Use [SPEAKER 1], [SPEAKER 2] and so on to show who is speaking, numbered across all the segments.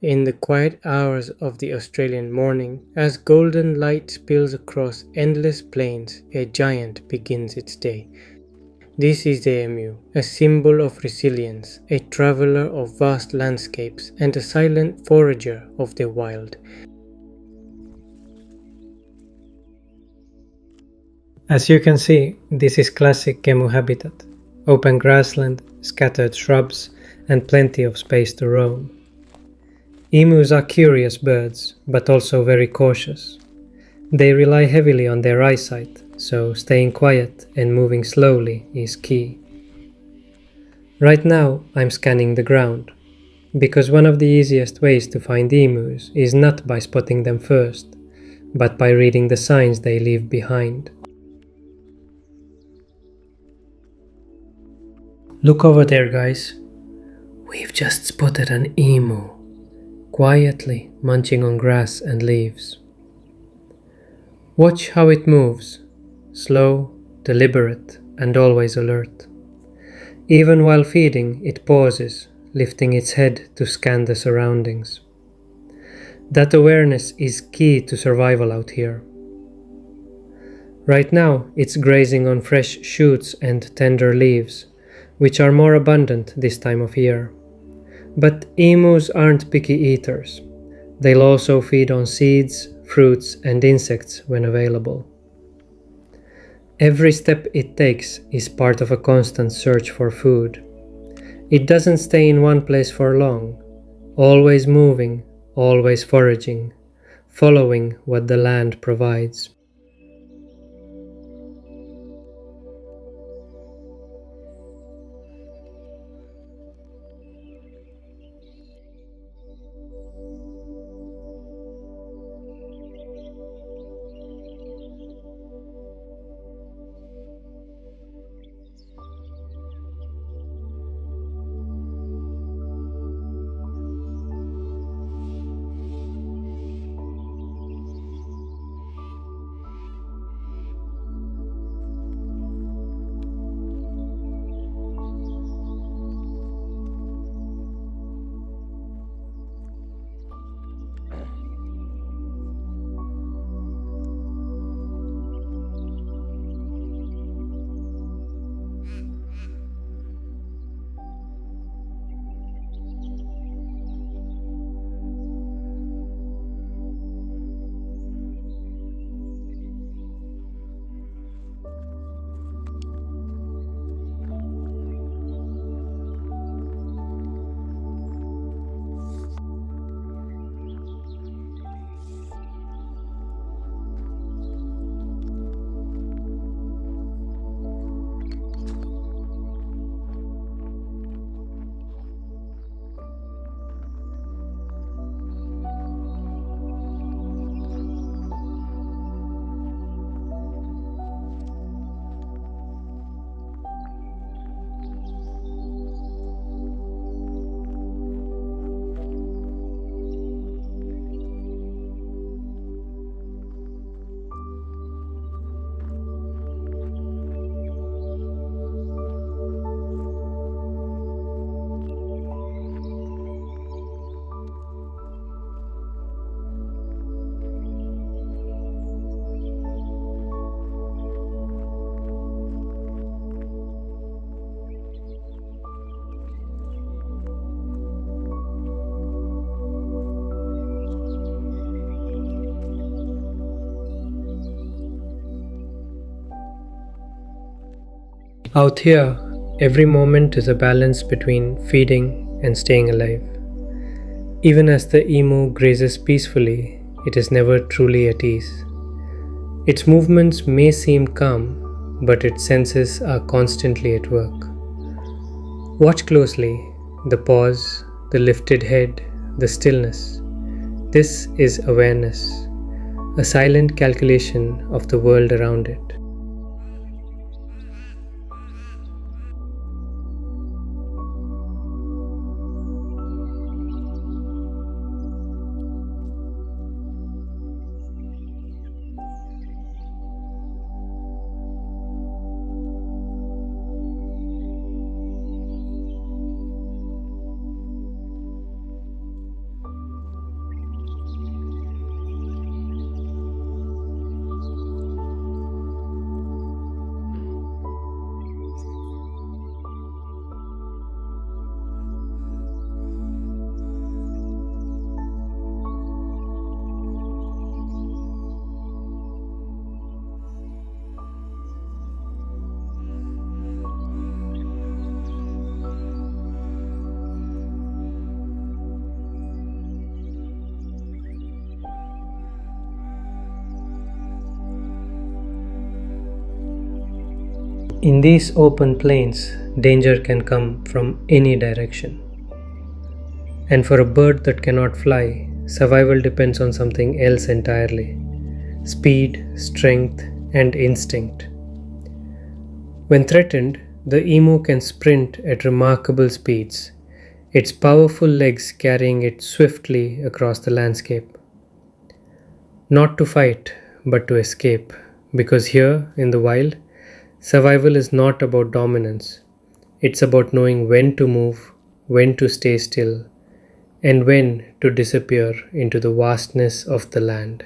[SPEAKER 1] in the quiet hours of the Australian morning, as golden light spills across endless plains, a giant begins its day. This is the emu, a symbol of resilience, a traveler of vast landscapes, and a silent forager of the wild. As you can see, this is classic emu habitat. Open grassland, scattered shrubs, and plenty of space to roam. Emus are curious birds, but also very cautious. They rely heavily on their eyesight, so staying quiet and moving slowly is key. Right now, I'm scanning the ground, because one of the easiest ways to find emus is not by spotting them first, but by reading the signs they leave behind. Look over there, guys. We've just spotted an emu, quietly munching on grass and leaves. Watch how it moves, slow, deliberate, and always alert. Even while feeding, it pauses, lifting its head to scan the surroundings. That awareness is key to survival out here. Right now, it's grazing on fresh shoots and tender leaves, which are more abundant this time of year. But emus aren't picky eaters. They'll also feed on seeds, fruits, and insects when available. Every step it takes is part of a constant search for food. It doesn't stay in one place for long, always moving, always foraging, following what the land provides. Out here, every moment is a balance between feeding and staying alive. Even as the emu grazes peacefully, it is never truly at ease. Its movements may seem calm, but its senses are constantly at work. Watch closely: the pause, the lifted head, the stillness. This is awareness, a silent calculation of the world around it. In these open plains, danger can come from any direction. And for a bird that cannot fly, survival depends on something else entirely: speed, strength, and instinct. When threatened, the emu can sprint at remarkable speeds, its powerful legs carrying it swiftly across the landscape. Not to fight, but to escape, because here in the wild, survival is not about dominance. It's about knowing when to move, when to stay still, and when to disappear into the vastness of the land.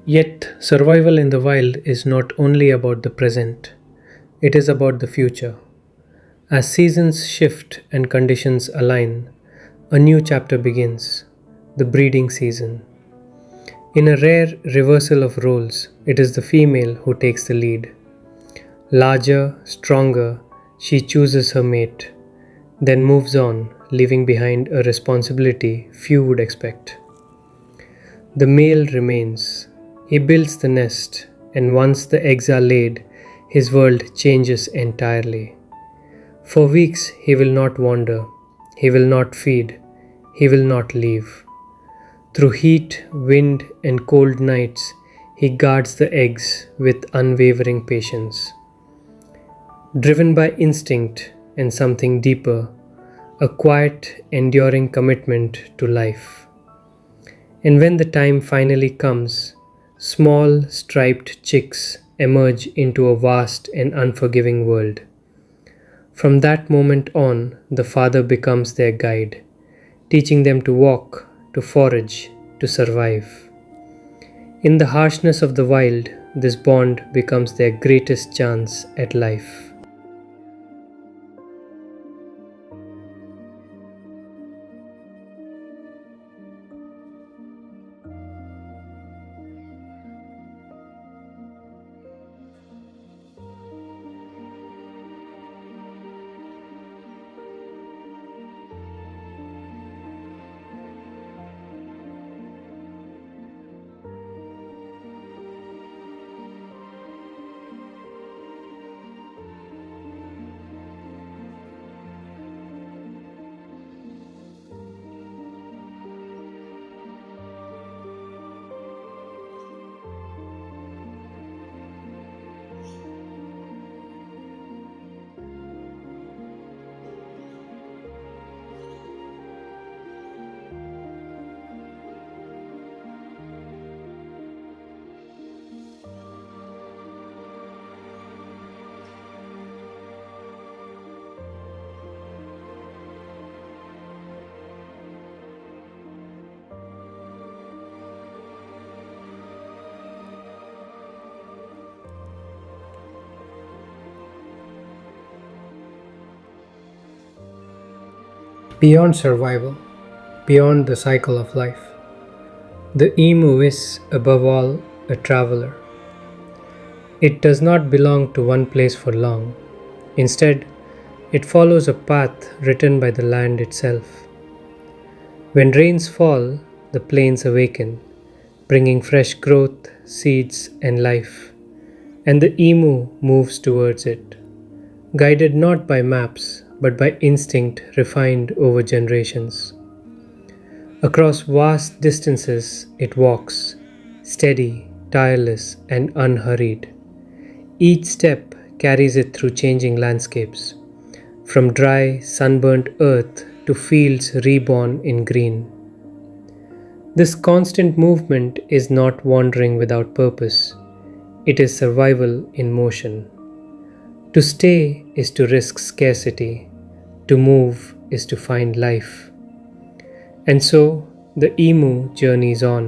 [SPEAKER 1] Yet, survival in the wild is not only about the present, it is about the future. As seasons shift and conditions align, a new chapter begins: the breeding season. In a rare reversal of roles, it is the female who takes the lead. Larger, stronger, she chooses her mate, then moves on, leaving behind a responsibility few would expect. The male remains. He builds the nest, and once the eggs are laid, his world changes entirely. For weeks he will not wander, he will not feed, he will not leave. Through heat, wind, and cold nights, he guards the eggs with unwavering patience. Driven by instinct and something deeper, a quiet, enduring commitment to life. And when the time finally comes, small, striped chicks emerge into a vast and unforgiving world. From that moment on, the father becomes their guide, teaching them to walk, to forage, to survive. In the harshness of the wild, this bond becomes their greatest chance at life. Beyond survival, beyond the cycle of life, the emu is, above all, a traveler. It does not belong to one place for long. Instead, it follows a path written by the land itself. When rains fall, the plains awaken, bringing fresh growth, seeds, and life, and the emu moves towards it, guided not by maps but by instinct refined over generations. Across vast distances it walks, steady, tireless, and unhurried. Each step carries it through changing landscapes, from dry, sunburnt earth to fields reborn in green. This constant movement is not wandering without purpose, it is survival in motion. To stay is to risk scarcity, to move is to find life. And so the emu journeys on,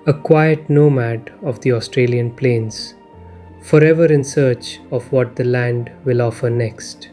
[SPEAKER 1] a quiet nomad of the Australian plains, forever in search of what the land will offer next.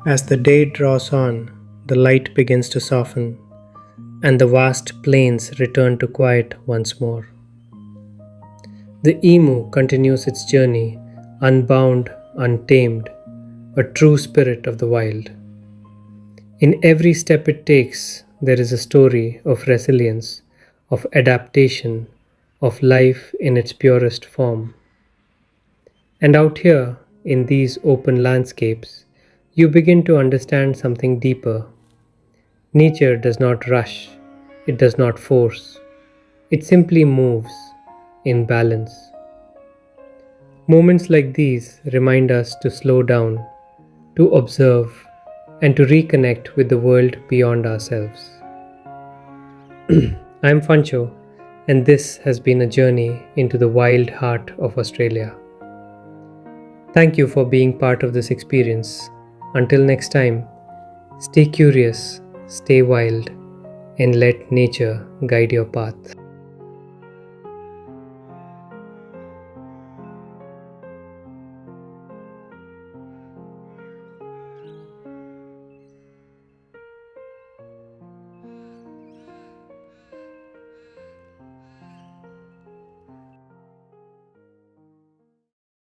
[SPEAKER 1] As the day draws on, the light begins to soften, and the vast plains return to quiet once more. The emu continues its journey, unbound, untamed, a true spirit of the wild. In every step it takes, there is a story of resilience, of adaptation, of life in its purest form. And out here, in these open landscapes, you begin to understand something deeper. Nature does not rush, it does not force, it simply moves in balance. Moments like these remind us to slow down, to observe, and to reconnect with the world beyond ourselves. I'm Fancho, and this has been a journey into the wild heart of Australia. Thank you for being part of this experience. Until next time, stay curious, stay wild, and let nature guide your path.